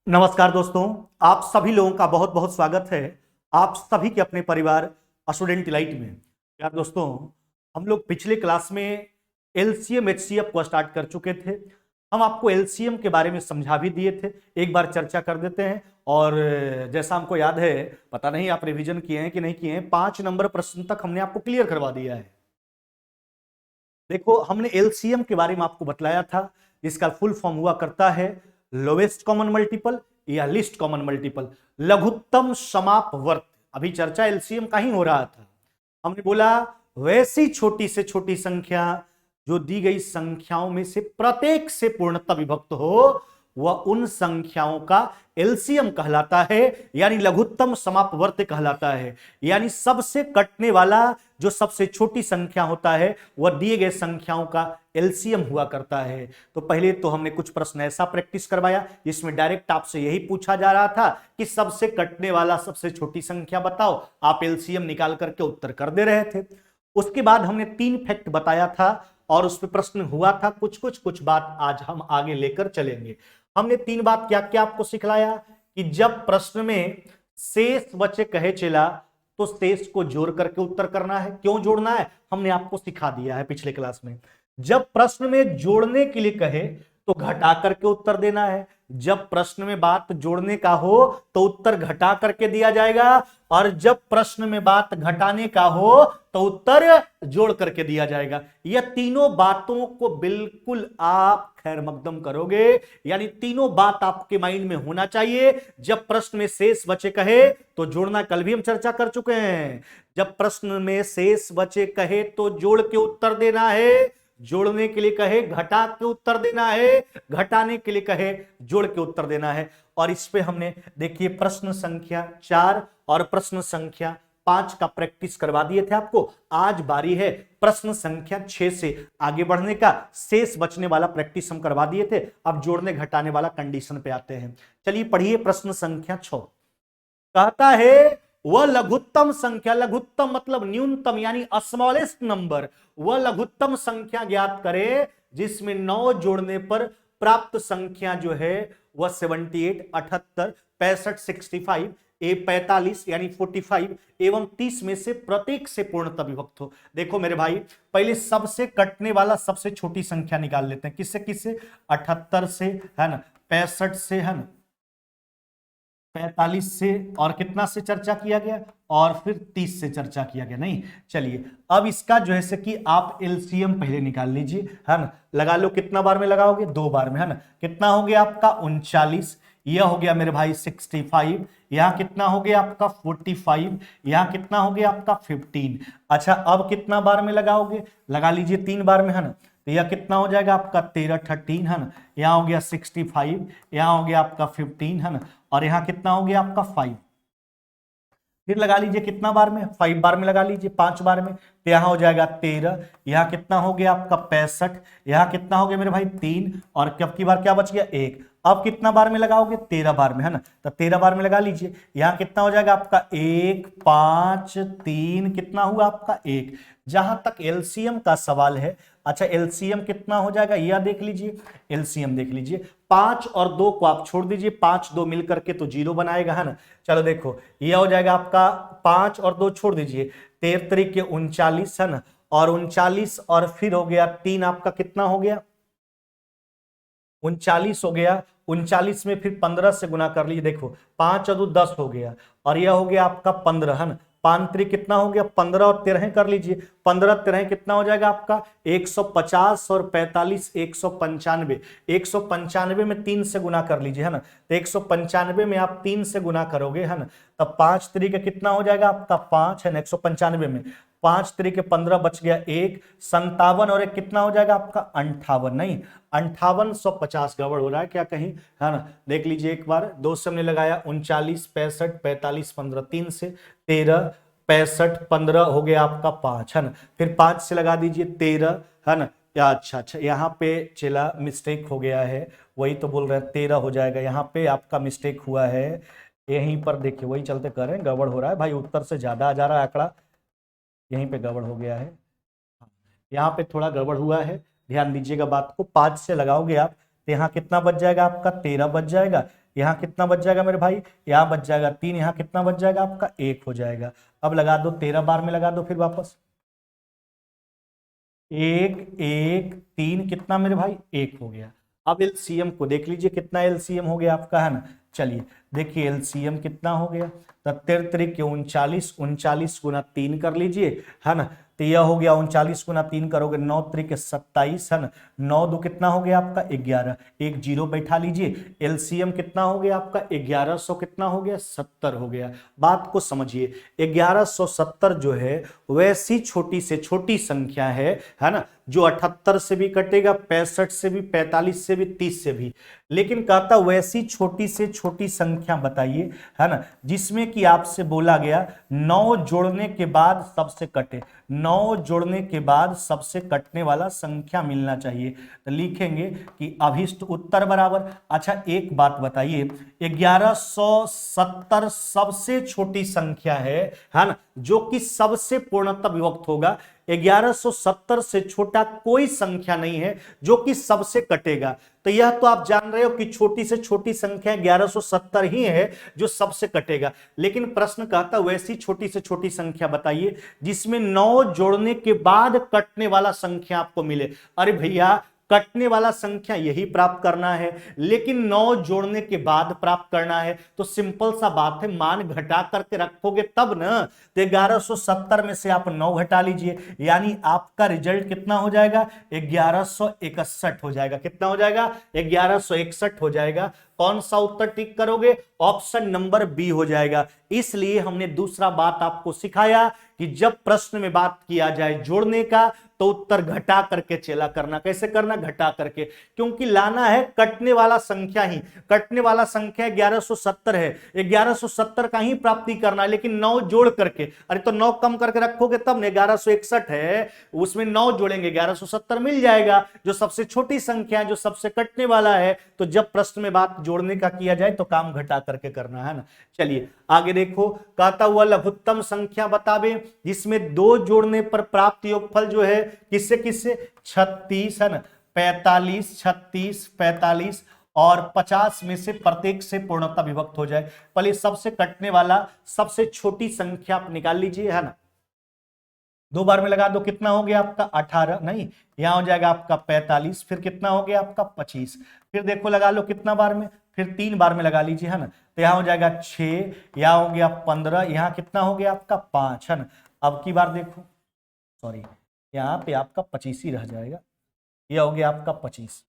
नमस्कार दोस्तों, आप सभी लोगों का बहुत बहुत स्वागत है आप सभी के अपने परिवार स्टूडेंट डिलाइट में। यार दोस्तों, हम लोग पिछले क्लास में एलसीएम एचसीएफ को स्टार्ट कर चुके थे। हम आपको एलसीएम के बारे में समझा भी दिए थे, एक बार चर्चा कर देते हैं। और जैसा हमको याद है, पता नहीं आप रिवीजन किए हैं कि नहीं किए हैं, 5 नंबर प्रश्न तक हमने आपको क्लियर करवा दिया है। देखो, हमने एलसीएम के बारे में आपको बतलाया था, जिसका फुल फॉर्म हुआ करता है लोवेस्ट कॉमन मल्टीपल या लिस्ट कॉमन मल्टीपल, लघुत्तम समापवर्त। अभी चर्चा एलसीएम का ही हो रहा था। हमने बोला वैसी छोटी से छोटी संख्या जो दी गई संख्याओं में से प्रत्येक से पूर्णतः विभक्त हो, वह उन संख्याओं का एलसीएम कहलाता है, यानी लघुत्तम समापवर्त कहलाता है। यानी सबसे कटने वाला जो सबसे छोटी संख्या होता है, वह दिए गए संख्याओं का एलसीएम हुआ करता है। तो पहले तो हमने कुछ प्रश्न ऐसा प्रैक्टिस करवाया जिसमें डायरेक्ट आपसे यही पूछा जा रहा था कि सबसे कटने वाला सबसे छोटी संख्या बताओ, आप एलसीएम निकाल करके उत्तर कर दे रहे थे। उसके बाद हमने 3 फैक्ट बताया था और उस पर प्रश्न हुआ था। कुछ बात आज हम आगे लेकर चलेंगे। हमने 3 बात क्या क्या आपको सिखलाया कि जब प्रश्न में शेष बचे कहे चला तो शेष को जोड़ करके उत्तर करना है। क्यों जोड़ना है, हमने आपको सिखा दिया है पिछले क्लास में। जब प्रश्न में जोड़ने के लिए कहे तो घटा करके उत्तर देना है। जब प्रश्न में बात जोड़ने का हो तो उत्तर घटा करके दिया जाएगा, और जब प्रश्न में बात घटाने का हो तो उत्तर जोड़ करके दिया जाएगा। यह तीनों बातों को बिल्कुल आप खैर मकदम करोगे, यानी तीनों बात आपके माइंड में होना चाहिए। जब प्रश्न में शेष बचे कहे तो जोड़ना, कल भी हम चर्चा कर चुके हैं। जब प्रश्न में शेष बचे कहे तो जोड़ के उत्तर देना है, जोड़ने के लिए कहे घटा के उत्तर देना है, घटाने के लिए कहे जोड़ के उत्तर देना है। और इस पे हमने देखिए प्रश्न संख्या 4 और प्रश्न संख्या 5 का प्रैक्टिस करवा दिए थे आपको। आज बारी है प्रश्न संख्या 6 से आगे बढ़ने का। शेष बचने वाला प्रैक्टिस हम करवा दिए थे, अब जोड़ने घटाने वाला कंडीशन पे आते हैं। चलिए पढ़िए प्रश्न संख्या 6। कहता है वह लघुत्तम संख्या, लघुत्तम मतलब न्यूनतम यानी स्मॉलेस्ट नंबर, वह लघुत्तम संख्या ज्ञात करे जिसमें 9 जोड़ने पर प्राप्त संख्या जो है वह 78, 78, 65, 65, 45 यानी 45 एवं 30 में से प्रत्येक से पूर्णतः विभक्त हो। देखो मेरे भाई, पहले सबसे कटने वाला सबसे छोटी संख्या निकाल लेते हैं। किससे किससे, 78 से है ना, 65 से है ना, 45 से, और कितना से चर्चा किया गया, और फिर 30 से चर्चा किया गया। नहीं, चलिए अब इसका जो है कि आप एलसीएम पहले निकाल लीजिए, है ना। लगा लो, कितना बार में लगाओगे, 2 बार में, है ना। कितना हो गया आपका 39, यह हो गया मेरे भाई 65, यहां कितना हो गया आपका 45, यहां कितना हो गया आपका 15। अच्छा, अब कितना बार में लगाओगे, लगा लीजिए 3 बार में, है ना। तो यह कितना हो जाएगा आपका 13, 13, है ना। यहाँ हो गया 65, यहाँ हो गया आपका 15, है ना, और यहाँ कितना हो गया आपका 5। फिर लगा लीजिए कितना बार में, 5 बार में लगा लीजिए, 5 बार में, तो यहाँ हो जाएगा 13, यहाँ कितना हो गया आपका 65, यहाँ कितना हो गया मेरे भाई 3, और कब की बार क्या बच गया 1। अब कितना बार में लगाओगे, 13 बार में, है ना। तो 13 बार में लगा लीजिए, यहाँ कितना हो जाएगा आपका 1, 5, 3, कितना हुआ आपका 1। जहां तक एलसीएम का सवाल है, अच्छा एलसीएम कितना हो जाएगा यह देख लीजिए, एलसीएम देख लीजिए। 5 और 2 को आप छोड़ दीजिए, 5 2 मिलकर के तो 0 बनाएगा, है ना। चलो देखो, यह हो जाएगा आपका 5 और 2 छोड़ दीजिए, 13 तरीके 39, है ना, और 39 और फिर हो गया 3, आपका कितना हो गया 39 हो गया। 39 में फिर 15 से गुना कर लीजिए, देखो 5 और 2 10 हो गया, और यह हो गया आपका 15, है ना। 5 3 कितना हो गया 15 और 13 कर लीजिए, 15 13 कितना हो जाएगा आपका 150, और 45 195। 195 में 3 से गुना कर लीजिए, है ना। तो 195 में आप 3 से गुना करोगे, है ना, तब 5 3 का कितना हो जाएगा आपका 5, है ना। 195 में 5 3 के 15 बच गया 1, 57 और 1 कितना हो जाएगा आपका 58, नहीं 5850। गड़बड़ हो रहा है क्या कहीं, है ना। देख लीजिए एक बार, 2 से हमने लगाया 39, 65, 45, 15, 3 से 13, 65, 15 हो गया आपका 5, है ना। फिर 5 से लगा दीजिए 13, है ना। या अच्छा यहाँ पे चला मिस्टेक हो गया है, वही तो बोल रहे हैं 13 हो जाएगा, यहाँ पे आपका मिस्टेक हुआ है। यहीं पर देखिए, वही चलते कर रहे हैं, गड़बड़ हो रहा है भाई, उत्तर से ज्यादा आ जा रहा है आंकड़ा, यहीं पे गड़बड़ हो गया है, यहाँ पे थोड़ा गड़बड़ हुआ है, ध्यान दीजिएगा बात को। 5 से लगाओगे आप तो यहाँ कितना बच जाएगा आपका 13 बच जाएगा, यहाँ कितना बच जाएगा मेरे भाई, यहाँ बच जाएगा 3, यहाँ कितना बच जाएगा आपका 1 हो जाएगा। अब लगा दो 13 बार में लगा दो फिर वापस, 1 1 3 कितना मेरे भाई 1 हो गया। अब एलसीएम को देख लीजिए कितना एलसीएम हो गया आपका, है ना। चलिए देखिए एलसीएम कितना हो गया, 33 के 39, 39 गुना 3 कर लीजिए, है ना। तो यह हो गया 39 गुना 3 करोगे 9 त्रिक 27, है ना। 9 दो कितना हो गया आपका 11, एक जीरो बैठा लीजिए। एलसीएम कितना हो गया आपका 1100 कितना हो गया 70 हो गया। बात को समझिए, 1170 जो है वैसी छोटी से छोटी संख्या है ना, जो 78 से भी कटेगा, 65 से भी, 45 से भी, 30 से भी। लेकिन कहता वैसी छोटी से छोटी संख्या बताइए, है ना, जिसमें कि आपसे बोला गया 9 जोड़ने के बाद सबसे कटे, 9 जोड़ने के बाद सबसे कटने वाला संख्या मिलना चाहिए। तो लिखेंगे कि अभिष्ट उत्तर बराबर, अच्छा एक बात बताइए, 1170 सबसे छोटी संख्या है ना, जो कि सबसे पूर्णतः विभक्त होगा। 1170 से छोटा कोई संख्या नहीं है जो कि सबसे कटेगा। तो यह तो आप जान रहे हो कि छोटी से छोटी संख्या 1170 ही है जो सबसे कटेगा। लेकिन प्रश्न कहता वैसी छोटी से छोटी संख्या बताइए जिसमें 9 जोड़ने के बाद कटने वाला संख्या आपको मिले। अरे भैया कटने वाला संख्या यही प्राप्त करना है, लेकिन 9 जोड़ने के बाद प्राप्त करना है। तो सिंपल सा बात है, मान घटा करके रखोगे तब ना। तो 1170 में से आप 9 घटा लीजिए, यानी आपका रिजल्ट कितना हो जाएगा 1161 हो जाएगा। कितना हो जाएगा 1161 हो जाएगा। कौन सा उत्तर टिक करोगे, ऑप्शन नंबर बी हो जाएगा। इसलिए हमने दूसरा बात आपको सिखाया कि जब प्रश्न में बात किया जाए जोड़ने का तो उत्तर घटा करके चला करना। कैसे करना, घटा करके, क्योंकि लाना है कटने वाला संख्या ही। कटने वाला संख्या 1170 है, 1170 का ही प्राप्ति करना है, लेकिन 9 जोड़ करके। अरे तो 9 कम करके रखोगे तब 1161 है, उसमें 9 जोड़ेंगे 1170 मिल जाएगा, जो सबसे छोटी संख्या है, जो सबसे कटने वाला है। तो जब प्रश्न में बात जोड़ने का किया जाए तो काम घटा करके करना है ना। चलिए आगे देखो, कहता हुआ लघुत्तम संख्या बतावे जिसमें 2 जोड़ने पर प्राप्त योगफल जो है किससे किससे 36, है ना, 45, 36, 45 और 50 में से प्रत्येक से पूर्णतः विभक्त हो जाए। पहले सबसे कटने वाला सबसे छोटी संख्या आप निकाल लीजिए, है ना। 2 बार में लगा दो, कितना हो गया आपका 18, नहीं यहां हो जाएगा आपका 45, फिर कितना हो गया आपका 25, फिर देखो लगा लो कितना बार में, फिर 3 बार में लगा लीजिए, है ना। तो यहां हो जाएगा 6, यहां हो गया 15, यहां कितना हो गया आपका 5, है ना। अब की बार देखो, सॉरी यहां पे आपका 25 ही रह जाएगा, यह हो गया आपका 25,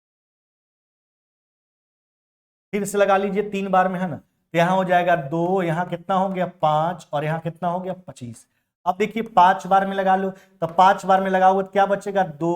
फिर से लगा लीजिए 3 बार में, है ना। तो यहां हो जाएगा 2, यहां कितना हो गया 5 और यहां कितना हो गया 25। अब देखिए 5 बार में लगा लो, तो 5 बार में लगाओगे तो क्या बचेगा 2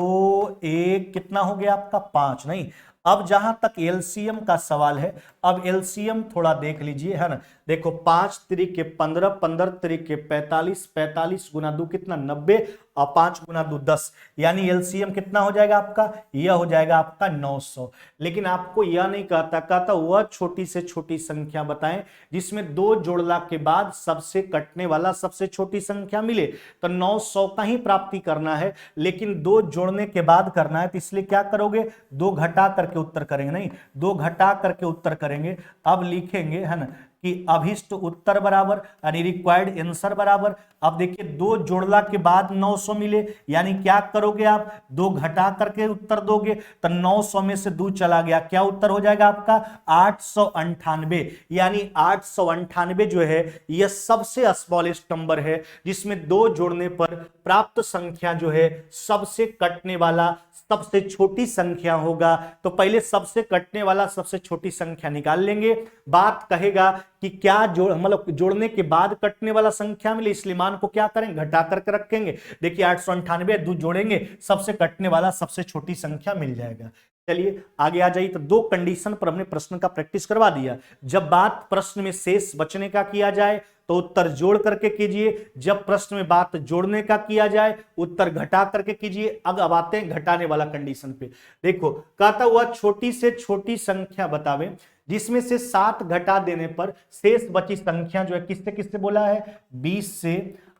1 कितना हो गया आपका 5, नहीं। अब जहां तक एलसीएम का सवाल है, अब एलसीएम थोड़ा देख लीजिए, है ना। देखो 5 त्रिक 15, 15 त्रिक 45, 45 गुना 2 कितना 90 और 5 गुना 2 10, यानी एलसीएम कितना हो जाएगा आपका, यह हो जाएगा आपका 900। लेकिन आपको यह नहीं कहता वह छोटी से छोटी संख्या बताएं जिसमें 2 जोड़ला के बाद सबसे कटने वाला सबसे छोटी संख्या मिले। तो 900 का ही प्राप्ति करना है, लेकिन 2 जोड़ने के बाद करना है, तो इसलिए क्या करोगे 2 घटा करके उत्तर करेंगे, नहीं 2 घटा करके उत्तर करेंगे। अब लिखेंगे, है ना, कि अभिष्ट उत्तर बराबर यानी रिक्वायर्ड आंसर बराबर। अब देखिए 2 जोड़ला के बाद 900 मिले, यानी क्या करोगे आप 2 घटा करके उत्तर दोगे, तो 900 में से 2 चला गया, क्या उत्तर हो जाएगा आपका 898। यानी 898 जो है यह सबसे स्मॉलेस्ट नंबर है जिसमें 2 जोड़ने पर प्राप्त संख्या जो है सबसे कटने वाला सबसे छोटी संख्या होगा। तो पहले सबसे कटने वाला सबसे छोटी संख्या निकाल लेंगे। बात कहेगा कि क्या मतलब जोड़ने के बाद कटने वाला संख्या मिले, इसलिए मान को क्या करें घटा करके रखेंगे। देखिए 898 2 जोड़ेंगे, सबसे कटने वाला सबसे छोटी संख्या मिल जाएगा। चलिए आगे आ जाइए। तो 2 कंडीशन पर हमने प्रश्न का प्रैक्टिस करवा दिया। जब बात प्रश्न में शेष बचने का किया जाए तो उत्तर जोड़ करके कीजिए, जब प्रश्न में बात जोड़ने का किया जाए उत्तर घटा करके कीजिए। अब आते हैं घटाने वाला कंडीशन पे। देखो कहता हुआ छोटी से छोटी संख्या बतावे जिसमें से 7 घटा देने पर शेष बची संख्या जो है किससे किससे बोला है 20 से,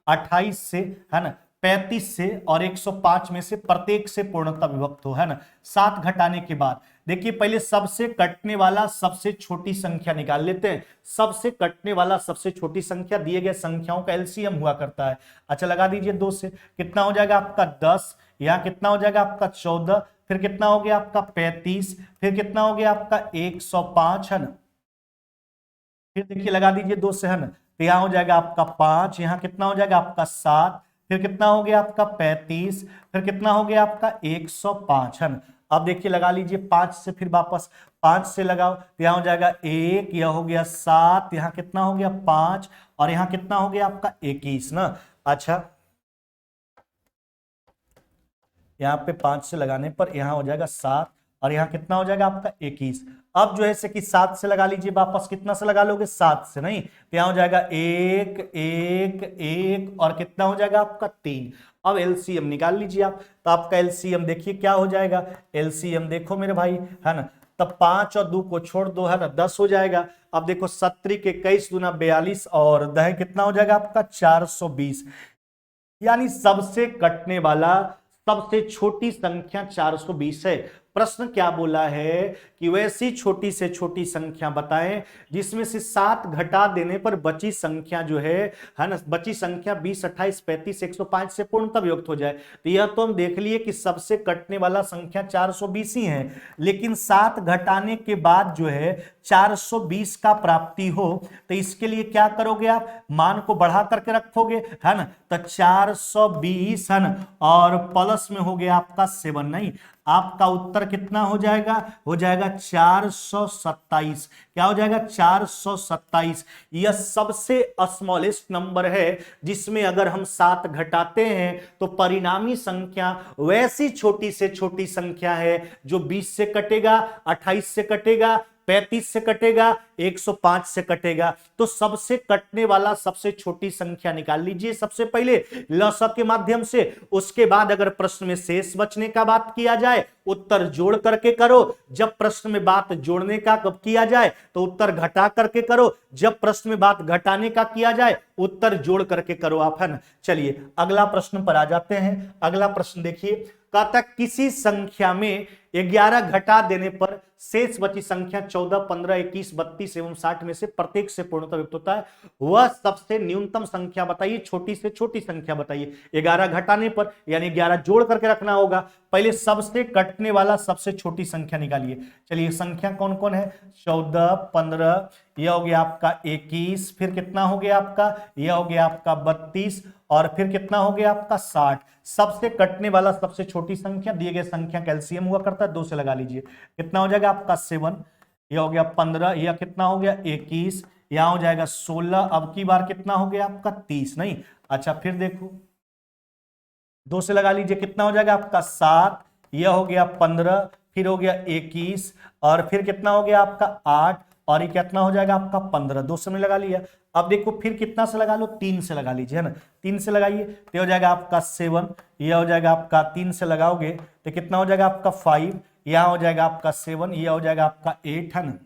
28 से, है ना, 35 से और 105 में से प्रत्येक से पूर्णतः विभक्त हो, है ना। 7 घटाने के बाद देखिए पहले सबसे कटने वाला सबसे छोटी संख्या निकाल लेते हैं। सबसे कटने वाला सबसे छोटी संख्या दिए गए संख्याओं का एलसीएम हुआ करता है। अच्छा लगा दीजिए 2 से, कितना हो जाएगा आपका 10, यहाँ कितना हो जाएगा आपका 14, फिर कितना हो गया आपका 35, फिर कितना हो गया आपका 105 है ना। फिर देखिए लगा दीजिए 2 से है ना, तो यहाँ हो जाएगा आपका 5, यहाँ कितना हो जाएगा आपका 7, फिर कितना हो गया आपका 35, फिर कितना हो गया आपका 105 है ना। अब देखिए लगा लीजिए 5 से, फिर वापस 5 से लगाओ तो यहाँ हो जाएगा 1, यह हो गया 7, यहाँ कितना हो गया 5 और यहाँ कितना हो गया आपका 21 ना। अच्छा यहाँ पे 5 से लगाने पर यहाँ हो जाएगा 7 और यहाँ कितना हो जाएगा आपका 21। अब जो है से कि 7 से लगा लीजिए, वापस कितना से लगा लोगे 7 से, नहीं तो यहाँ हो जाएगा 1 1 1 और कितना हो जाएगा आपका 3। अब एलसीएम निकाल लीजिए आप, तो आपका एलसीएम देखिए क्या हो जाएगा। एलसीएम देखो मेरे भाई है ना, तब 5 और 2 को छोड़ दो है ना, 10 हो जाएगा। अब देखो 70 के 21 दूना 42 और 10 कितना हो जाएगा आपका 420। यानी सबसे कटने वाला सबसे छोटी संख्या 420 है। प्रश्न क्या बोला है कि वैसी छोटी से छोटी संख्या बताएं जिसमें से 7 घटा देने पर बची संख्या जो है ना, बची संख्या 20 28 35 105 से पूर्णतः वियुक्त हो जाए। तो यह तो हम देख लिए कि सबसे कटने वाला संख्या 420 ही है, लेकिन 7 घटाने के बाद जो है 420 का प्राप्ति हो तो इसके लिए क्या करोगे आप, मान को बढ़ा करके रखोगे है ना, तो 420 है ना और प्लस में हो गया आपका 7, नहीं आपका उत्तर कितना हो जाएगा, हो जाएगा 427। क्या हो जाएगा 427। यह सबसे स्मॉलेस्ट नंबर है जिसमें अगर हम 7 घटाते हैं तो परिणामी संख्या वैसी छोटी से छोटी संख्या है जो 20 से कटेगा, 28 से कटेगा, 35 से कटेगा, 105 से कटेगा। तो सबसे कटने वाला सबसे छोटी संख्या निकाल लीजिए सबसे पहले लसक के माध्यम से। उसके बाद अगर प्रश्न में शेष बचने का बात किया जाए उत्तर जोड़ करके करो। जब प्रश्न में बात जोड़ने का कब किया जाए तो उत्तर घटा करके करो। जब प्रश्न में बात घटाने का किया जाए उत्तर जोड़ करके करो आप, है ना। चलिए अगला प्रश्न पर आ जाते हैं। अगला प्रश्न देखिए, कहता किसी संख्या में 11 घटा देने पर शेष बची संख्या 14 15 21 32 एवं 60 में से प्रत्येक से पूर्णतः वियुक्त होता है। वह सबसे न्यूनतम संख्या बताइए, छोटी से छोटी संख्या बताइए। 11 घटाने पर यानी 11 जोड़ करके रखना होगा। पहले सबसे कटने वाला सबसे छोटी संख्या निकालिए। चलिए संख्या कौन कौन है, 14 15, यह हो गया आपका 21, फिर कितना हो गया आपका, यह हो गया आपका 32 और फिर कितना हो गया आपका 60। सबसे कटने वाला सबसे छोटी संख्या दिए गए संख्या का एलसीएम हुआ करता है, 2 से लगा लीजिए। कितना हो जाएगा आपका 7, यह हो गया 15, यह कितना हो गया 21, यहां हो जाएगा 16, अब की बार कितना हो गया आपका 30, नहीं। अच्छा फिर देखो 2 से लगा लीजिए, कितना हो जाएगा आपका 7, यह हो गया 15, फिर हो गया 21 और फिर कितना हो गया आपका 8 और ये कितना हो जाएगा आपका 15। 2 से में लगा लिया। अब देखो फिर कितना से लगा लो, 3 से लगा लीजिए, है ना। 3 से लगाइए तो हो जाएगा आपका 7, यह हो जाएगा आपका 3 से लगाओगे तो कितना हो जाएगा आपका 5, यह हो जाएगा आपका 7, यह हो जाएगा आपका 8, है ना।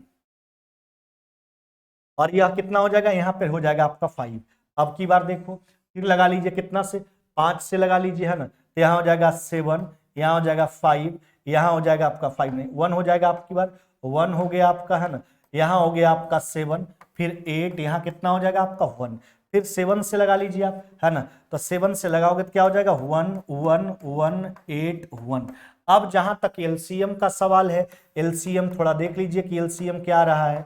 और यह कितना हो जाएगा, यहाँ पे हो जाएगा आपका 5। अब की बार देखो फिर लगा लीजिए, कितना से 5 से लगा लीजिए, है ना। तो यहाँ हो जाएगा 7, यहाँ हो जाएगा 5, यहाँ हो जाएगा आपका 5 नहीं 1 हो जाएगा आपकी बार, 1 हो गया आपका, है ना। यहाँ हो गया आपका 7, फिर 8, यहाँ कितना हो जाएगा आपका 1, फिर 7 से लगा लीजिए आप, है ना। तो 7 से लगाओगे तो क्या हो जाएगा 1 1 1 8 1। अब जहां तक एलसीएम का सवाल है, एलसीएम थोड़ा देख लीजिए कि एलसीएम क्या आ रहा है।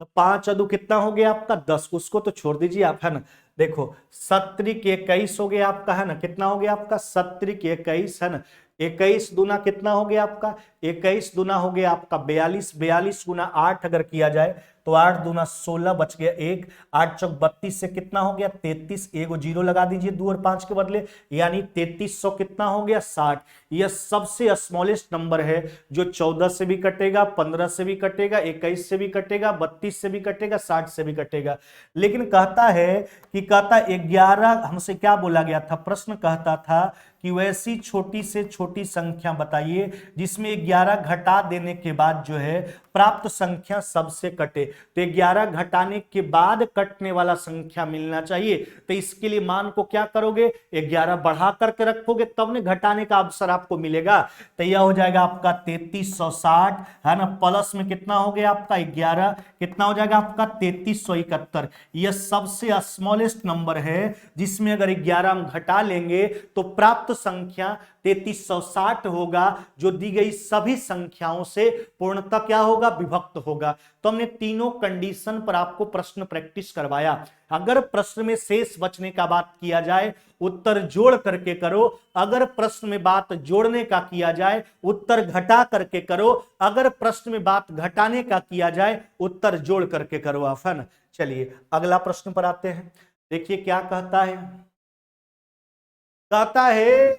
तो 5 और 2 कितना हो गया आपका 10, उसको तो छोड़ दीजिए आप, है ना। देखो 70 के 21 हो गया आपका, है ना। कितना हो गया आपका 70 के 21, है ना। 21 दूना कितना हो गया आपका, 21 दूना हो गया आपका 42, 42 गुना 8 अगर किया जाए तो 8 दूना 16 बच गया 1, 8 चौक 32 से कितना हो गया 33, एगो जीरो लगा दीजिए 2 और 5 के बदले, यानी 3300 कितना हो गया 60। यह सबसे स्मॉलेस्ट नंबर है जो 14 से भी कटेगा, 15 से भी कटेगा, 21 से भी कटेगा, 32 से भी कटेगा, 60 से भी कटेगा। लेकिन कहता है कि कहता 11, हमसे क्या बोला गया था, प्रश्न कहता था कि वैसी छोटी से छोटी संख्या बताइए जिसमें 11 घटा देने के बाद जो है प्राप्त संख्या सबसे कटे। तो 11 घटाने के बाद कटने वाला संख्या मिलना चाहिए। तो इसके लिए मान को क्या करोगे, 11 बढ़ा करके रखोगे तब ने घटाने का अवसर आपको मिलेगा। तो यह हो जाएगा आपका 3360 है ना, प्लस में कितना हो गया आपका 11, कितना हो जाएगा आपका 3371। यह सबसे स्मॉलेस्ट नंबर है जिसमें अगर 11 हम घटा लेंगे तो प्राप्त संख्या 3360 होगा, जो दी गई सभी संख्याओं से पूर्णतः क्या होगा, विभक्त होगा। तो हमने तीनों कंडीशन पर आपको प्रश्न प्रैक्टिस करवाया। अगर प्रश्न में शेष बचने का बात किया जाए उत्तर जोड़ करके करो, अगर प्रश्न में बात जोड़ने का किया जाए उत्तर घटा करके करो, अगर प्रश्न में बात घटाने का किया जाए उत्तर जोड़ करके करो आप, है ना। चलिए अगला प्रश्न पर आते हैं। देखिए क्या कहता है, कहता है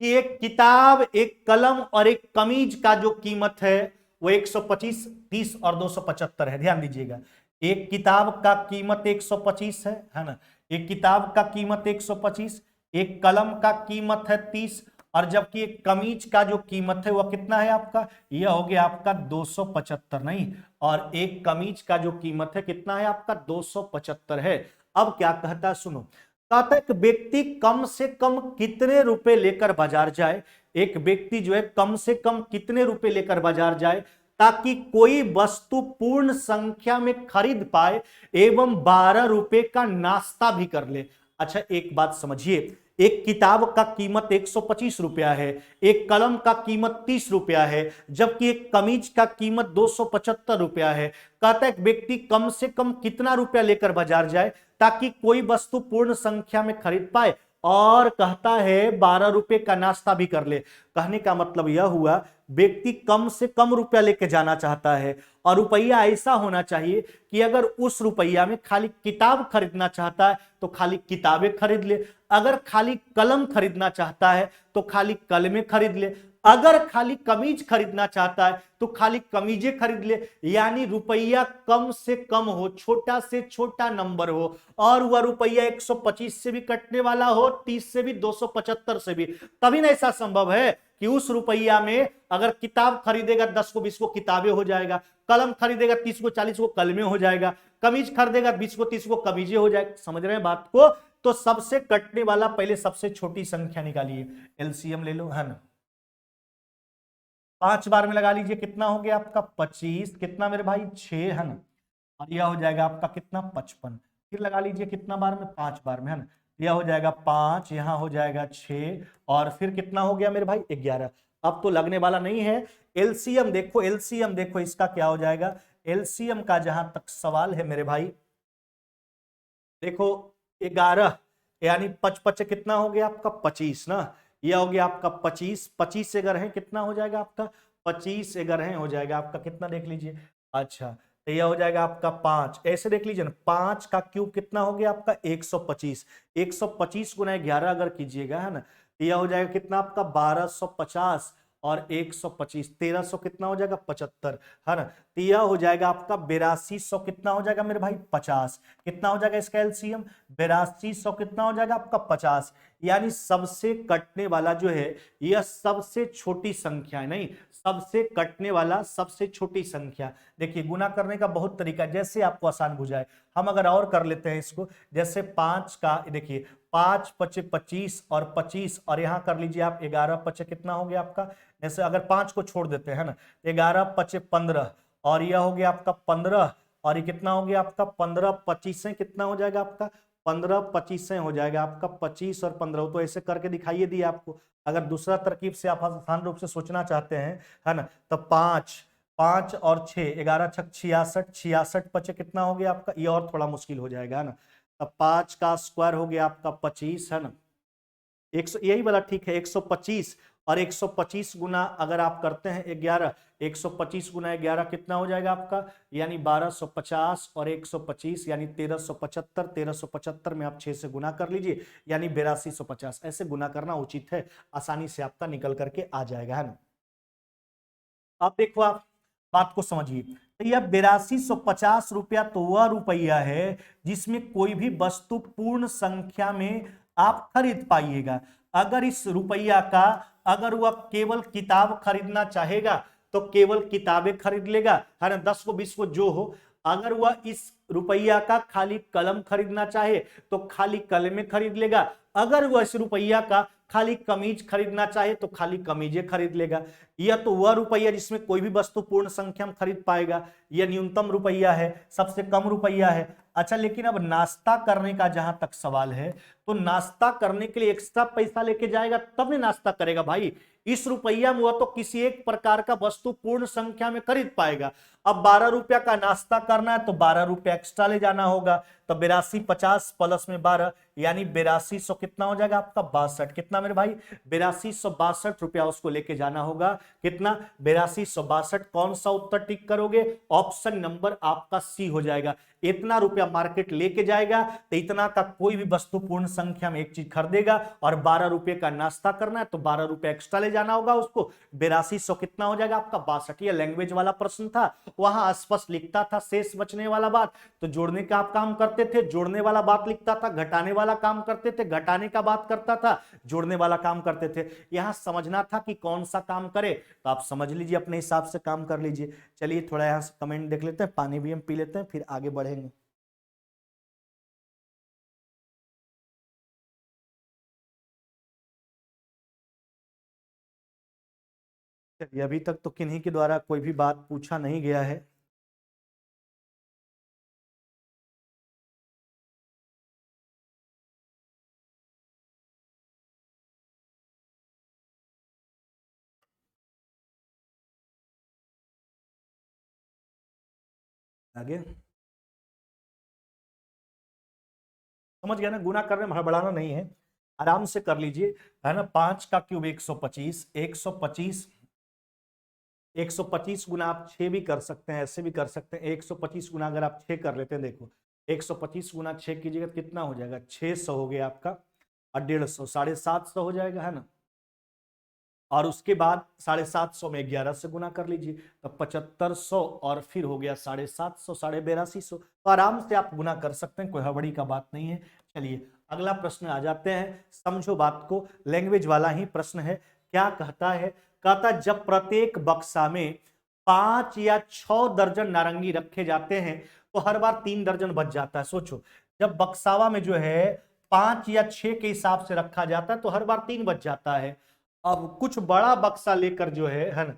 कि एक किताब, एक कलम और एक कमीज का जो कीमत है वो 125, 30 और 275 है। ध्यान दीजिएगा, एक किताब का कीमत 125 है ना, एक किताब का कीमत 125, एक कलम का कीमत है 30, और जबकि एक कमीज का जो कीमत है वह कितना है आपका, यह हो गया आपका 275, नहीं, और एक कमीज का जो कीमत है कितना है आपका 275 है। अब क्या कहता है सुनो, कहता है कि व्यक्ति कम से कम कितने रुपए लेकर बाजार जाए, एक व्यक्ति जो है कम से कम कितने रुपए लेकर बाजार जाए ताकि कोई वस्तु पूर्ण संख्या में खरीद पाए एवं 12 रुपए का नाश्ता भी कर ले। अच्छा एक बात समझिए, एक किताब का कीमत 125 रुपया है, एक कलम का कीमत 30 रुपया है, जबकि एक कमीज का कीमत 275 रुपया है। कहता है व्यक्ति कम से कम कितना रुपया लेकर बाजार जाए ताकि कोई वस्तु पूर्ण संख्या में खरीद पाए, और कहता है 12 रुपए का नाश्ता भी कर ले। कहने का मतलब यह हुआ व्यक्ति कम से कम रुपया लेके जाना चाहता है, और रुपया ऐसा होना चाहिए कि अगर उस रुपया में खाली किताब खरीदना चाहता है तो खाली किताबें खरीद ले, अगर खाली कलम खरीदना चाहता है तो खाली कलमें खरीद ले, अगर खाली कमीज खरीदना चाहता है तो खाली कमीजें खरीद ले। यानी रुपया कम से कम हो, छोटा से छोटा नंबर हो, और वह रुपया 125 से भी कटने वाला हो, 30 से भी, 275 से भी, तभी ना ऐसा संभव है कि उस रुपया में अगर किताब खरीदेगा 10 को 20 को किताबें हो जाएगा, कलम खरीदेगा 30 को 40 को कलमें हो जाएगा, कमीज खरीदेगा 20 को 30 को कमीजें हो जाएगा। समझ रहे हैं बात को। तो सबसे कटने वाला पहले सबसे छोटी संख्या निकालिए, एलसीएम ले लो, है ना। 5 बार में लगा लीजिए, कितना हो गया आपका 25, कितना मेरे भाई 6 है ना, और यह हो जाएगा आपका कितना 55। फिर लगा लीजिए कितना बार में, 5 बार में, है ना, यह हो जाएगा 5, यहां हो जाएगा 6, और फिर कितना हो गया मेरे भाई 11। अब तो लगने वाला नहीं है। एलसीएम देखो, एलसीएम देखो इसका क्या हो जाएगा, एलसीएम का जहां तक सवाल है मेरे भाई देखो 11 यानी 5 कितना हो गया आपका 25 ना, यह हो गया आपका 25, 25 से अगर है कितना हो जाएगा आपका 25 अगर है हो जाएगा आपका कितना देख लीजिए। अच्छा तो यह हो जाएगा आपका 5, ऐसे देख लीजिए ना, 5 का क्यूब कितना हो गया आपका 125, 125 गुना 11 अगर कीजिएगा, है ना, तो यह हो जाएगा कितना आपका 1250, और 125 1300 कितना हो जाएगा 75, है ना, तो यह हो जाएगा आपका 8200 कितना हो जाएगा मेरे भाई 50, कितना हो जाएगा इसका एलसीएम 8200 कितना हो जाएगा आपका 50। यानी सबसे कटने वाला जो है यह सबसे छोटी संख्या है, नहीं, सबसे कटने वाला सबसे छोटी संख्या। देखिए गुना करने का बहुत तरीका है, जैसे आपको आसान बुझाए। हम अगर और कर लेते हैं इसको, जैसे 5 का देखिए 5 पचे 25 और 25, और यहां कर लीजिए आप 11 पचे कितना हो गया आपका, जैसे अगर 5 को छोड़ देते हैं ना, 11 पचे 15, और यह हो गया आपका 15, और ये कितना हो गया आपका 15 25 से कितना हो जाएगा आपका 15 25 से हो जाएगा आपका 25 और 15। तो ऐसे करके दिखाइए दिए आपको। अगर दूसरा तरकीब से आप आसान रूप से सोचना चाहते हैं, है ना, तो 5 5 और 6 11 छक 66, 66 पचे कितना हो गया आपका, ये और थोड़ा मुश्किल हो जाएगा, है ना, तो 5 का स्क्वायर हो गया आपका 25, है ना, 100 यही वाला ठीक है 125, और 125 गुना अगर आप करते हैं 11, 125 गुना 11 कितना हो जाएगा आपका, यानी 1250, और 125 यानी 1375, 1375 में आप 6 से गुना कर लीजिए, यानी 8250। ऐसे गुना करना उचित है, आसानी से आपका निकल करके आ जाएगा, है ना। अब देखो आप बात को समझिए, तो यह 8250 रुपया तो वह रुपया है जिसमें कोई भी वस्तु पूर्ण संख्या में आप खरीद पाइएगा। अगर इस रुपया का अगर वह केवल किताब खरीदना चाहेगा तो केवल किताबें खरीद लेगा, है ना, 10 को 20 को जो हो। अगर वह इस रुपया का खाली कलम खरीदना चाहे तो खाली कलमें खरीद लेगा, अगर वह इस रुपया का खाली कमीज खरीदना चाहे तो खाली कमीजें खरीद लेगा। यह तो वह रुपया जिसमें कोई भी वस्तु पूर्ण संख्या में खरीद पाएगा, यह न्यूनतम रुपया है, सबसे कम रुपया है। अच्छा, लेकिन अब नाश्ता करने का जहां तक सवाल है, तो नाश्ता करने के लिए एक्स्ट्रा पैसा लेके जाएगा तब नहीं नाश्ता करेगा भाई। इस रुपया में वह तो किसी एक प्रकार का वस्तु पूर्ण संख्या में खरीद पाएगा। अब 12 रुपया का नाश्ता करना है तो 12 रुपया एक्स्ट्रा ले जाना होगा, तो 8250 प्लस में 12 यानी 8200 कितना हो जाएगा आपका 62। कितना मेरे भाई 8262 रुपया उसको लेके जाना होगा। कितना 8262। कौन सा उत्तर टिक करोगे? ऑप्शन नंबर आपका सी हो जाएगा। इतना रुपया मार्केट लेके जाएगा तो इतना का कोई भी वस्तु पूर्ण संख्या में एक चीज खरीदेगा, और 12 रुपए का नाश्ता करना है तो 12 रुपए एक्स्ट्रा ले जाना होगा उसको। 8200 कितना हो जाएगा आपका 62। ये लैंग्वेज वाला प्रश्न था, वहां स्पष्ट लिखता था शेष बचने वाला बात तो जोड़ने का आप काम करते थे, जोड़ने वाला बात लिखता था, घटाने वाला काम करते थे, घटाने का बात करता था, जोड़ने वाला काम करते थे। यहां समझना था कि कौन सा काम करे, तो आप समझ लीजिए, अपने हिसाब से काम कर लीजिए। चलिए थोड़ा यहां से कमेंट देख लेते हैं, पानी भी हम पी लेते हैं, फिर आगे बढ़ेंगे। चलिए, अभी तक तो किन्हीं के द्वारा कोई भी बात पूछा नहीं गया है। आगे समझ गया ना, गुना करने में हड़बड़ाना नहीं है, आराम से कर लीजिए, है ना। 5 का क्यूब 125, 125, 125 गुना आप 6 भी कर सकते हैं, ऐसे भी कर सकते हैं। 125 गुना अगर आप 6 कर लेते हैं, देखो 125 गुना 6 कीजिएगा तो कितना हो जाएगा 600 हो गया आपका, और 150 750 हो जाएगा, है ना। और उसके बाद 750 में 11 से गुना कर लीजिए तो 7500, और फिर हो गया 750, 8250। तो आराम से आप गुना कर सकते हैं, कोई हड़बड़ी का बात नहीं है। चलिए अगला प्रश्न आ जाते हैं, समझो बात को, लैंग्वेज वाला ही प्रश्न है। क्या कहता है? कहता जब प्रत्येक बक्सा में 5 या 6 दर्जन नारंगी रखे जाते हैं तो हर बार 3 दर्जन बच जाता है। सोचो, जब बक्सावा में जो है 5 या 6 के हिसाब से रखा जाता है तो हर बार 3 बच जाता है। अब कुछ बड़ा बक्सा लेकर जो है ना,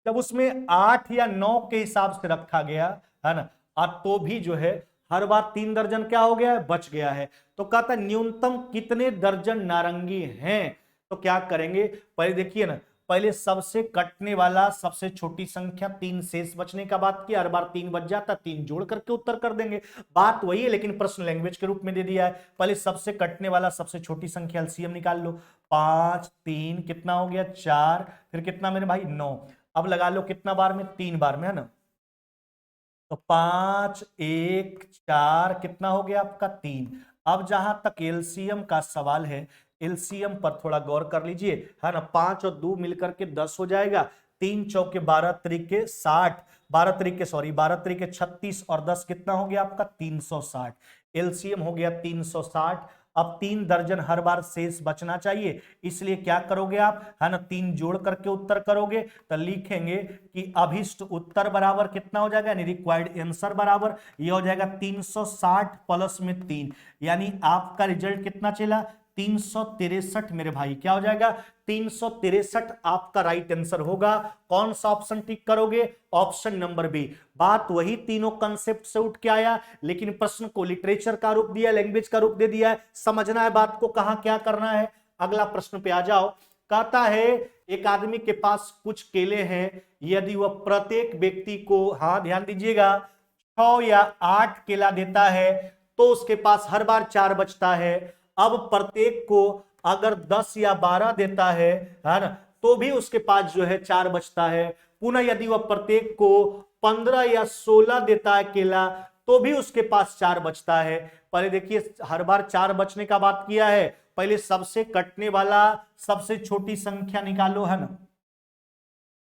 जब उसमें 8 या 9 के हिसाब से रखा गया, है ना, तो भी जो है हर बार 3 दर्जन क्या हो गया है, बच गया है। तो कहता है न्यूनतम कितने दर्जन नारंगी हैं? तो क्या करेंगे, पहले देखिए ना, पहले सबसे कटने वाला सबसे छोटी संख्या 3 शेष बचने का बात किया, हर बार 3 बच जाता, 3 जोड़ करके उत्तर कर देंगे। बात वही है लेकिन प्रश्न लैंग्वेज के रूप में दे दिया है। पहले सबसे कटने वाला सबसे छोटी संख्या एलसीएम निकाल लो, 5 3 कितना हो गया 4, फिर कितना मेरे भाई 9। अब लगा लो कितना बार में, 3 बार में, है ना। तो 5 1 4 कितना हो गया आपका 3। अब जहां तक एलसीएम का सवाल है, एलसीएम पर थोड़ा गौर कर लीजिए, है ना। 5 और 2 मिलकर के 10 हो जाएगा, 3 चौके 12 तरीके 60, 12 तरीके 36, और 10 कितना हो गया आपका 360। एलसीएम हो गया 360। अब 3 दर्जन हर बार शेष बचना चाहिए, इसलिए क्या करोगे आप, है ना, 3 जोड़ करके उत्तर करोगे तो लिखेंगे कि अभिष्ट उत्तर बराबर कितना हो जाएगा, यानी रिक्वायर्ड आंसर बराबर ये हो जाएगा 360 प्लस में 3, यानी आपका रिजल्ट कितना चला 363 मेरे भाई। क्या हो जाएगा 363 आपका राइट आंसर होगा। कौन सा ऑप्शन टिक करोगे, ऑप्शन नंबर बी। बात वही तीनों कंसेप्ट से उठ के आया, लेकिन प्रश्न को लिटरेचर का रूप दिया, लैंग्वेज का रूप दे दिया है। समझना है बात को, कहां क्या करना है। अगला प्रश्न पे आ जाओ। कहता है एक आदमी के पास कुछ केले हैं, यदि वह प्रत्येक व्यक्ति को, हाँ ध्यान दीजिएगा, 6 या 8 केला देता है तो उसके पास हर बार 4 बचता है। अब प्रत्येक को अगर 10 या 12 देता है ना, तो भी उसके पास जो है 4 बचता है। पुनः यदि वह प्रत्येक को 15 या 16 देता है केला तो भी उसके पास 4 बचता है। पहले देखिए, हर बार 4 बचने का बात किया है, पहले सबसे कटने वाला सबसे छोटी संख्या निकालो, है ना।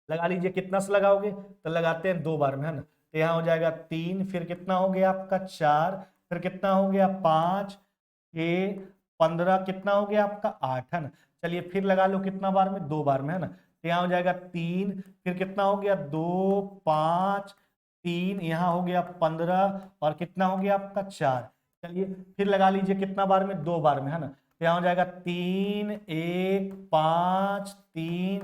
लगा लीजिए, कितना से लगाओगे, तो लगाते हैं 2 बार में, है ना। तो यहां हो जाएगा 3, फिर कितना हो गया आपका 4, फिर कितना हो गया 5 6 15, कितना हो गया आपका 8, है ना। चलिए फिर लगा लो कितना बार में, 2 बार में, है ना। तो यहाँ हो जाएगा 3, फिर कितना हो गया 2 5 3, यहाँ हो गया 15 और कितना हो गया आपका 4। चलिए फिर लगा लीजिए कितना बार में, 2 बार में, है ना। तो यहाँ हो जाएगा 3 1 5 3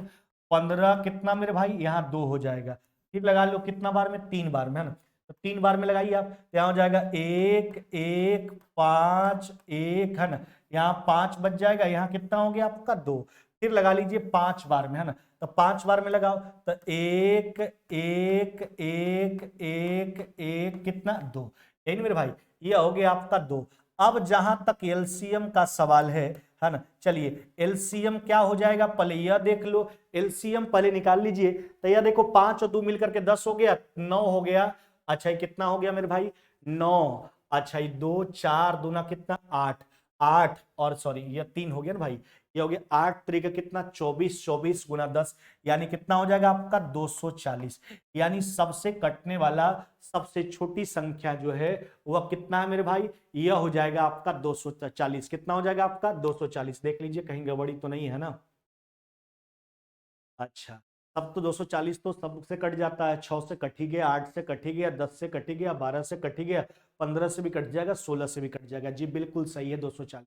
15, कितना मेरे भाई यहाँ 2 हो जाएगा। फिर लगा लो कितना बार में, 3 बार में, है ना। तो 3 बार में लगाइए आप, तो यहाँ हो जाएगा 1 1 5 1, है ना। यहाँ 5 बच जाएगा, यहाँ कितना हो गया आपका 2। फिर लगा लीजिए 5 बार में, है ना। तो 5 बार में लगाओ तो 1 1 1 1 1 कितना 2, यही मेरे भाई, ये हो गया आपका 2। अब जहां तक एलसीएम का सवाल है ना, चलिए एलसीएम क्या हो जाएगा, पहले यह देख लो, एलसीएम पहले निकाल लीजिए। तो यह देखो 5 और 2 मिलकर के 10 हो गया, 9 हो गया। अच्छा ये कितना हो गया मेरे भाई 9। अच्छा ये 2 4 दूना कितना 8, 8 और सॉरी ये 3 हो गया ना भाई, ये हो गया 8 तरीका कितना 24, 24 गुना 10 यानी कितना हो जाएगा आपका 240। यानी सबसे कटने वाला सबसे छोटी संख्या जो है वह कितना है मेरे भाई, यह हो जाएगा आपका 240। कितना हो जाएगा आपका 240, देख लीजिए कहीं गड़बड़ी तो नहीं है ना। अच्छा अब तो 240 तो सबसे कट जाता है, 6 से कट ही गया, 8 से कट ही गया, 10 से कट ही गया, 12 से कट ही गया, 15 से भी कट जाएगा, 16 से भी कट जाएगा। जी बिल्कुल सही है 240।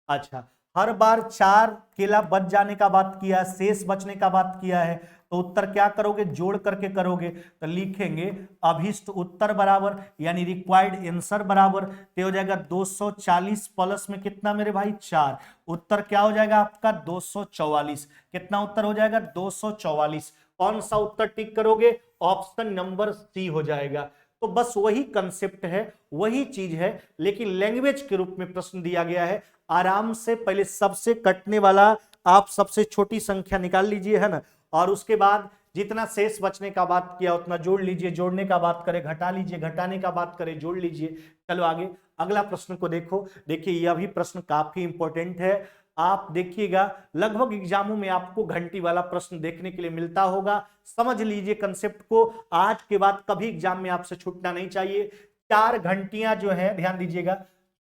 अच्छा हर बार 4 केला बच जाने का बात किया है, शेष बचने का बात किया है, तो उत्तर क्या करोगे, जोड़ करके करोगे। तो लिखेंगे अभिष्ट उत्तर बराबर यानी रिक्वायर्ड आंसर बराबर, तो हो जाएगा 240 प्लस में कितना मेरे भाई 4, उत्तर क्या हो जाएगा आपका 244। कितना उत्तर हो जाएगा 244। कौन सा उत्तर टिक करोगे, ऑप्शन नंबर सी हो जाएगा। तो बस वही कंसेप्ट है, वही चीज है, लेकिन लैंग्वेज के रूप में प्रश्न दिया गया है। आराम से पहले सबसे कटने वाला आप सबसे छोटी संख्या निकाल लीजिए, है ना, और उसके बाद जितना शेष बचने का बात किया उतना जोड़ लीजिए, जोड़ने का बात करें घटा लीजिए, घटाने का बात करें जोड़ लीजिए। चलो आगे अगला प्रश्न को देखो। देखिए यह भी प्रश्न काफी इंपॉर्टेंट है, आप देखिएगा लगभग एग्जामों में आपको घंटी वाला प्रश्न देखने के लिए मिलता होगा। समझ लीजिए कंसेप्ट को, आज के बाद कभी एग्जाम में आपसे छूटना नहीं चाहिए। 4 घंटियां जो है ध्यान दीजिएगा,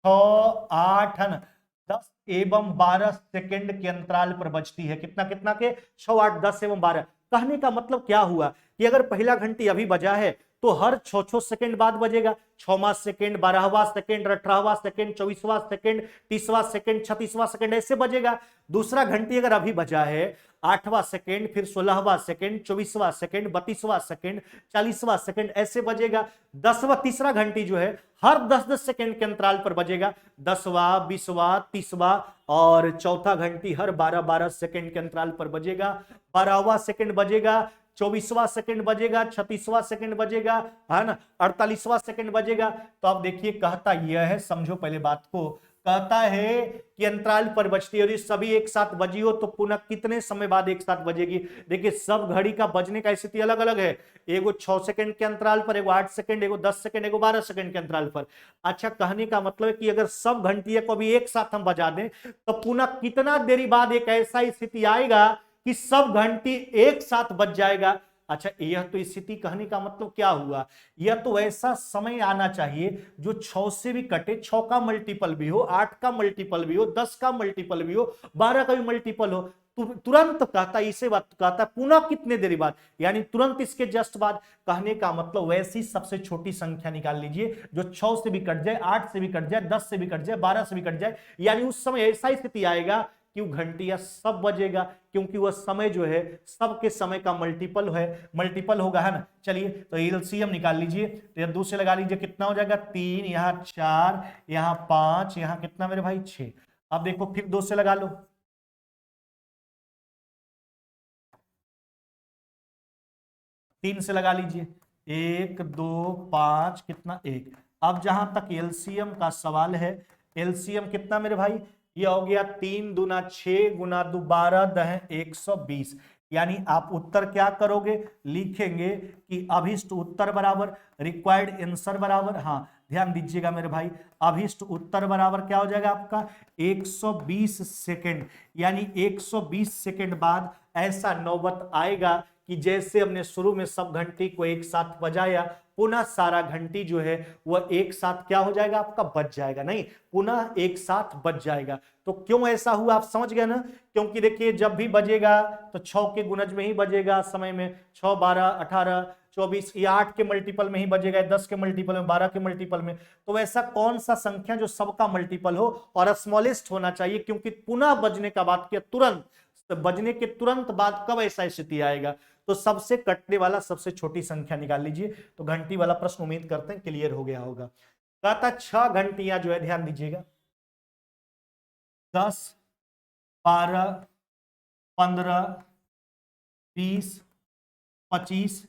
6 8 है ना 10 एवं 12 सेकंड के अंतराल पर बजती है। कितना कितना के 6 8 10 एवं 12। कहने का मतलब क्या हुआ कि अगर पहला घंटी अभी बजा है तो हर 6 सेकंड बाद बजेगा, 6वां सेकंड, 12वां सेकंड, 18वां सेकंड, 24वां सेकंड, 30वां सेकंड, 36वां सेकंड ऐसे बजेगा। दूसरा घंटी अगर अभी बजा है 8वां सेकंड, फिर 16वां सेकंड, 24वां सेकंड, 32वां सेकंड, 40वां सेकंड ऐसे बजेगा। 10वां तीसरा घंटी जो है हर 10-10 सेकंड के अंतराल पर बजेगा। 10वां 20वां 30वां और चौथा घंटी हर 12-12 सेकंड के अंतराल पर बजेगा। 12वां सेकंड बजेगा, 24वां सेकंड बजेगा, 36वां सेकंड बजेगा, है ना, 48वां सेकंड बजेगा। तो आप देखिए कहता यह है, समझो पहले बात को, कहता है कि अंतराल पर बजती है और ये सभी एक साथ बजी हो तो पुनः कितने समय बाद एक साथ बजेगी। देखिए सब घड़ी का बजने का स्थिति अलग अलग है, एगो 6 सेकंड के अंतराल पर, एगो 8 सेकंड, एगो 10 सेकंड, एगो 12 सेकंड के अंतराल पर। अच्छा कहने का मतलब है कि अगर सब घंटियों को भी एक साथ हम बजा दें तो पुनः कितना देरी बाद एक ऐसा स्थिति आएगा कि सब घंटी एक साथ बज जाएगा। अच्छा यह तो स्थिति कहने का मतलब क्या हुआ, यह तो ऐसा समय आना चाहिए जो 6 से भी कटे, 6 का मल्टीपल भी हो, 8 का मल्टीपल भी हो, 10 का मल्टीपल भी हो, 12 का भी मल्टीपल हो। तुरंत कहता, इसे बात कहता पुनः कितने देरी बाद, यानी तुरंत इसके जस्ट बाद। कहने का मतलब वैसी सबसे छोटी संख्या निकाल लीजिए जो 6 से भी कट जाए, 8 से भी कट जाए, 10 से भी कट जाए, 12 से भी कट जाए। यानी उस समय ऐसा स्थिति आएगा कि घंटिया सब बजेगा, क्योंकि वह समय जो है सबके समय का मल्टीपल है, मल्टीपल होगा, है ना। चलिए तो एलसीएम निकाल लीजिए, तो यह 2 से लगा लीजिए, कितना हो जाएगा 3, यहाँ 4, यहाँ 5, यहाँ कितना मेरे भाई 6। अब देखो फिर 2 से लगा लो, 3 से लगा लीजिए, 1 2 5 कितना 1। अब जहां तक एलसीएम का सवाल है, एलसीएम कितना मेरे भाई, ये हो गया 3 दूना 6 गुना 2 12 दह 120। यानी आप उत्तर क्या करोगे, लिखेंगे कि अभिष्ट उत्तर बराबर रिक्वायर्ड आंसर बराबर, हाँ ध्यान दीजिएगा मेरे भाई, अभिष्ट उत्तर बराबर क्या हो जाएगा आपका 120 सेकंड। यानी 120 सेकंड बाद ऐसा नौबत आएगा कि जैसे हमने शुरू में सब घंटी को एक साथ बजाया, पुनः सारा घंटी जो है वह एक साथ क्या हो जाएगा आपका, बज जाएगा, नहीं पुनः एक साथ बज जाएगा। तो क्यों ऐसा हुआ आप समझ गए ना, क्योंकि देखिए जब भी बजेगा तो 6 के गुणज में ही बजेगा समय में, 6 12 18 24, या 8 के मल्टीपल में ही बजेगा, 10 के मल्टीपल में, 12 के मल्टीपल में। तो ऐसा कौन सा संख्या जो सबका मल्टीपल हो और स्मॉलेस्ट होना चाहिए, क्योंकि पुनः बजने का बात किया, तुरंत बजने के तुरंत बाद कब ऐसा स्थिति आएगा, तो सबसे कटने वाला सबसे छोटी संख्या निकाल लीजिए। तो घंटी वाला प्रश्न उम्मीद करते हैं क्लियर हो गया होगा। कहता 6 घंटियां जो है, ध्यान दीजिएगा, 10 12 15 20 25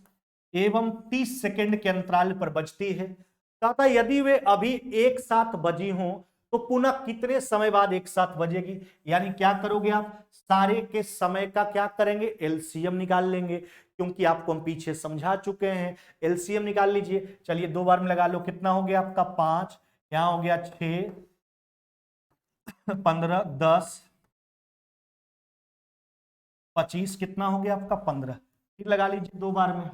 एवं 30 सेकंड के अंतराल पर बजती है। कहता यदि वे अभी एक साथ बजी हों तो पुनः कितने समय बाद एक साथ बजेगी। यानी क्या करोगे आप, सारे के समय का क्या करेंगे, एलसीएम निकाल लेंगे, क्योंकि आपको हम पीछे समझा चुके हैं। एलसीएम निकाल लीजिए, चलिए 2 बार में लगा लो, कितना हो गया आपका 5, यहां हो गया 6 15 10 25, कितना हो गया आपका 15, फिर लगा लीजिए 2 बार में,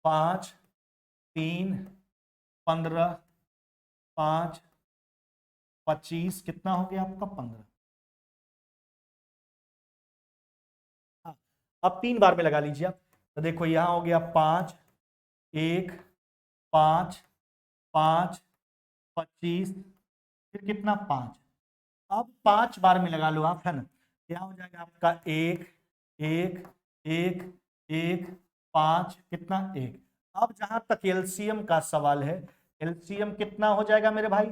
5 3 15 5 25, कितना हो गया आपका 15। हाँ, अब 3 बार में लगा लीजिए आप, तो देखो यहां हो गया 5 1 5 5 25, फिर कितना 5। अब 5 बार में लगा लो आप, है ना, क्या हो जाएगा आपका 1 1 1 1 5, कितना 1। अब जहां तक एलसीएम का सवाल है, एलसीएम कितना हो जाएगा मेरे भाई,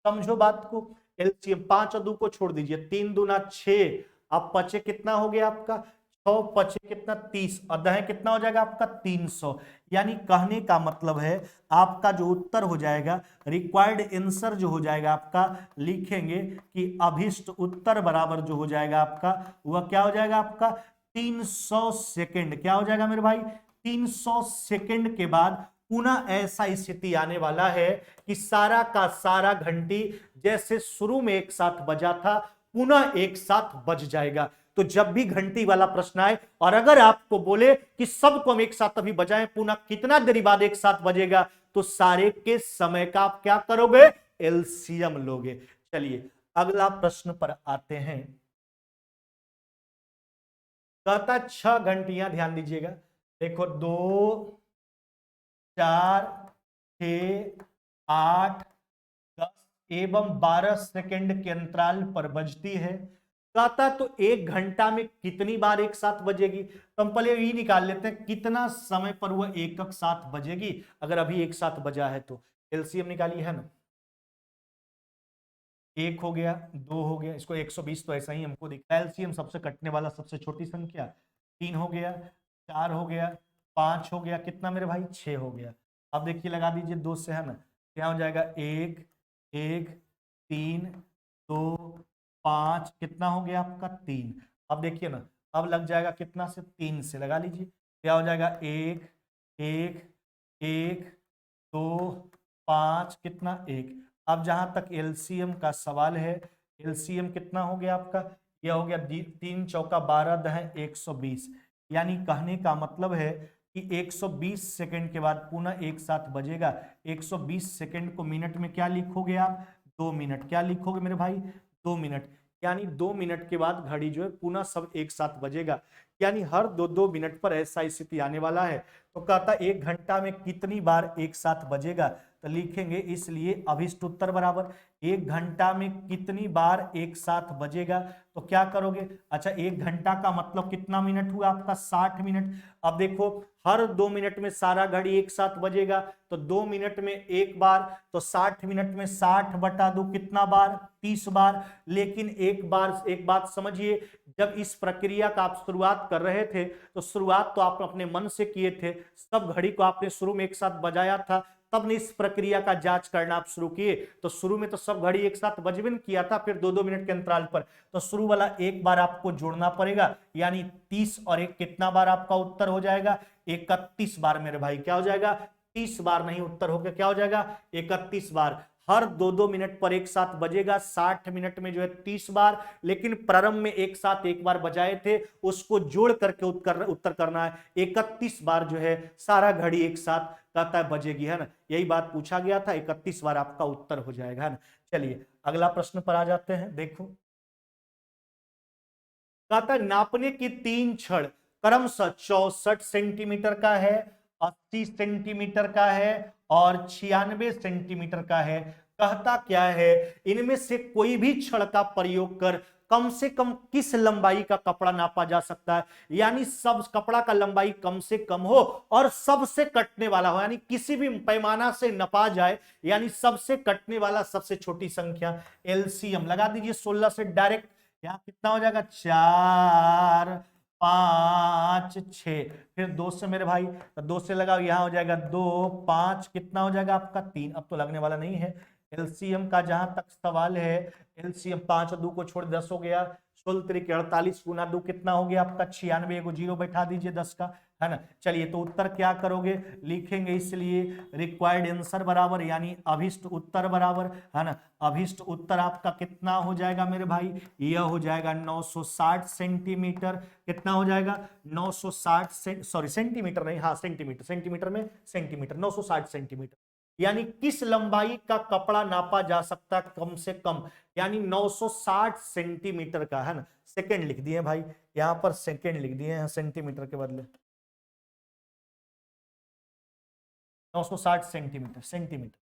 समझो बात को, एलसीएम 5 और 2 को छोड़ दीजिए, 3 दूना 6, अब पचे कितना हो गया आपका 6 पचे कितना 30, और दहें कितना हो जाएगा आपका 300। यानी कहने का मतलब है आपका जो उत्तर हो जाएगा, रिक्वायर्ड आंसर जो हो जाएगा आपका, लिखेंगे कि अभिष्ट उत्तर बराबर जो हो जाएगा आपका, वह क्या हो जाएगा आपका 300 सेकंड। क्या हो जाएगा मेरे भाई, 300 सेकंड के बाद पुनः ऐसा स्थिति आने वाला है कि सारा का सारा घंटी जैसे शुरू में एक साथ बजा था, पुनः एक साथ बज जाएगा। तो जब भी घंटी वाला प्रश्न आए और अगर आपको बोले कि सबको हम एक साथ अभी बजाएं, पुनः कितना देरी बाद एक साथ बजेगा, तो सारे के समय का आप क्या करोगे, एलसीएम लोगे। चलिए अगला प्रश्न पर आते हैं। कहता 6 घंटियां, ध्यान दीजिएगा, देखो 2 4 6 8 10 एवं 12 सेकंड के अंतराल पर बजती है। कहता तो 1 घंटा में कितनी बार एक साथ बजेगी, तो हम पहले ये निकाल लेते हैं कितना समय पर वह एक साथ बजेगी, अगर अभी एक साथ बजा है तो एलसीएम निकालिए, है ना, 1 हो गया 2 हो गया, इसको 120 तो ऐसा ही हमको दिखता है, एलसीएम सबसे कटने वाला सबसे छोटी संख्या, 3 हो गया 4 हो गया 5 हो गया, कितना मेरे भाई 6 हो गया। अब देखिए लगा दीजिए 2 से, है ना, क्या हो जाएगा 1 1 3 2 5, कितना हो गया आपका 3। अब देखिए ना, अब लग जाएगा कितना से, 3 से लगा लीजिए, क्या हो जाएगा 1 1 1 2 5, कितना 1। अब जहां तक एलसीएम का सवाल है, एलसीएम कितना हो गया आपका, यह हो गया 3 चौका 12 दहें 120। यानी कहने का मतलब है कि 120 सेकंड के बाद पुनः एक साथ बजेगा। 120 सेकंड को मिनट में क्या लिखोगे आप, 2 मिनट। क्या लिखोगे मेरे भाई, 2 मिनट। यानी 2 मिनट के बाद घड़ी जो है पुनः सब एक साथ बजेगा, यानी हर 2-2 मिनट पर ऐसा स्थिति आने वाला है। तो कहता 1 घंटा में कितनी बार एक साथ बजेगा, तो लिखेंगे इसलिए अभिष्ट उत्तर बराबर 1 घंटा में कितनी बार एक साथ बजेगा। तो क्या करोगे, अच्छा 1 घंटा का मतलब कितना मिनट हुआ आपका 60 मिनट। अब देखो हर 2 मिनट में सारा घड़ी एक साथ बजेगा, तो 2 मिनट में एक बार, तो 60 मिनट में 60 बटा 2 कितना बार, 30 बार। लेकिन एक बात समझिए, जब इस प्रक्रिया का आप शुरुआत कर रहे थे तो शुरुआत तो आप अपने मन से किए थे, सब घड़ी को आपने शुरू में एक साथ बजाया था, तब ने इस प्रक्रिया का जांच करना आप शुरू किए। तो शुरू में तो सब घड़ी एक साथ बजबिन किया था, फिर 2-2 मिनट के अंतराल पर, तो शुरू वाला एक बार आपको जोड़ना पड़ेगा, यानी 30 और 1 कितना बार आपका उत्तर हो जाएगा, 31 बार मेरे भाई। क्या हो जाएगा, 30 बार नहीं, उत्तर होकर क्या हो जाएगा 31 बार। हर 2-2 मिनट पर एक साथ बजेगा। 60 मिनट में जो है 30 बार, लेकिन प्रारंभ में एक साथ एक बार बजाए थे, उसको जोड़ करके उत्तर करना है। 31 बार जो है सारा घड़ी एक साथ कहता है बजेगी, है ना। यही बात पूछा गया था, 31 बार आपका उत्तर हो जाएगा, है ना। चलिए अगला प्रश्न पर आ जाते हैं। देखो कहता है नापने की 3 छड़ क्रमशः 64 सेंटीमीटर का है, 80 सेंटीमीटर का है और 96 सेंटीमीटर का है। कहता क्या है, इनमें से कोई भी छड़ का प्रयोग कर कम से कम किस लंबाई का कपड़ा नापा जा सकता है। यानी सब कपड़ा का लंबाई कम से कम हो और सबसे कटने वाला हो, यानी किसी भी पैमाना से नपा जाए, यानी सबसे कटने वाला सबसे छोटी संख्या। एलसीएम लगा दीजिए 16 से डायरेक्ट, यहां कितना हो जाएगा 4 5 6, फिर 2 से मेरे भाई, तो 2 से लगाओ, यहां हो जाएगा 2 5, कितना हो जाएगा आपका 3। अब तो लगने वाला नहीं है। एलसीएम का जहां तक सवाल है, एलसीएम 5 और 2 को छोड़ 10 हो गया, 16 तरीके 48 गुना 2 कितना हो गया आपका 96, एगो जीरो बैठा दीजिए 10 का, है ना। चलिए तो उत्तर क्या करोगे, लिखेंगे इसलिए रिक्वायर्ड आंसर बराबर, यानी अभिष्ट उत्तर बराबर, है ना। अभिष्ट उत्तर आपका कितना हो जाएगा मेरे भाई, यह हो जाएगा 960 सेंटीमीटर। कितना हो जाएगा 960 सॉरी सेंटीमीटर नहीं, हाँ सेंटीमीटर, सेंटीमीटर में सेंटीमीटर, 960 सेंटीमीटर। यानी किस लंबाई का कपड़ा नापा जा सकता है कम से कम, यानी 960 सेंटीमीटर का, है ना। सेकंड लिख दिए भाई, यहां पर सेकंड लिख दिए हैं सेंटीमीटर के बदले, 960 centimetre, centimetre.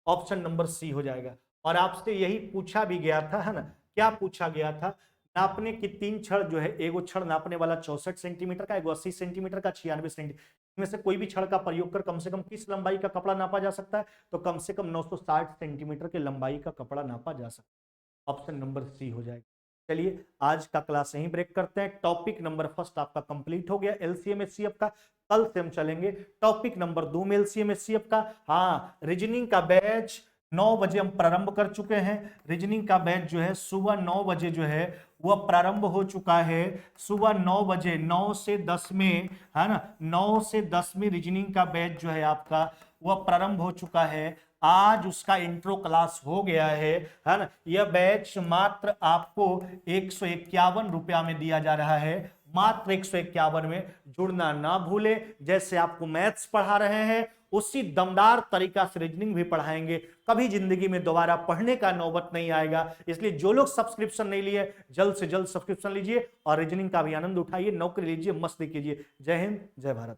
Option number C हो जाएगा। और आपसे यही पूछा भी गया था, है ना। क्या पूछा गया था, नापने की 3 छड़ जो है, एगो छड़ नापने वाला 64 सेंटीमीटर का, एगो 80 सेंटीमीटर का, 96 सेंटीमीटर, इनमें से कोई भी छड़ का प्रयोग कर कम से कम किस लंबाई का कपड़ा नापा जा सकता है, तो कम से कम 960 सेंटीमीटर के लंबाई का कपड़ा नापा जा सकता है। ऑप्शन नंबर सी हो जाएगा। चलिए आज का क्लास यहीं ब्रेक करते हैं। टॉपिक नंबर फर्स्ट आपका कंप्लीट हो गया एलसीएम एचसीएफ का। कल से हम चलेंगे टॉपिक नंबर 2 में एलसीएम एचसीएफ का। हाँ, रीजनिंग का बैच 9 बजे हम प्रारंभ कर चुके हैं। रीजनिंग का बैच जो है सुबह 9 बजे जो है वह प्रारंभ हो चुका है। सुबह 9 बजे 9 से 10 में, है ना, 9 से 10 में रीजनिंग का बैच जो है आपका वह प्रारंभ हो चुका है। आज उसका इंट्रो क्लास हो गया है ना। यह बैच मात्र आपको 151 रुपया में दिया जा रहा है, मात्र 151 में। जुड़ना ना भूले, जैसे आपको मैथ्स पढ़ा रहे हैं उसी दमदार तरीका से रीजनिंग भी पढ़ाएंगे। कभी जिंदगी में दोबारा पढ़ने का नौबत नहीं आएगा। इसलिए जो लोग सब्सक्रिप्शन नहीं लिए, जल्द से जल्द सब्सक्रिप्शन लीजिए और रीजनिंग का भी आनंद उठाइए, नौकरी लीजिए, मस्ती कीजिए। जय हिंद, जय भारत।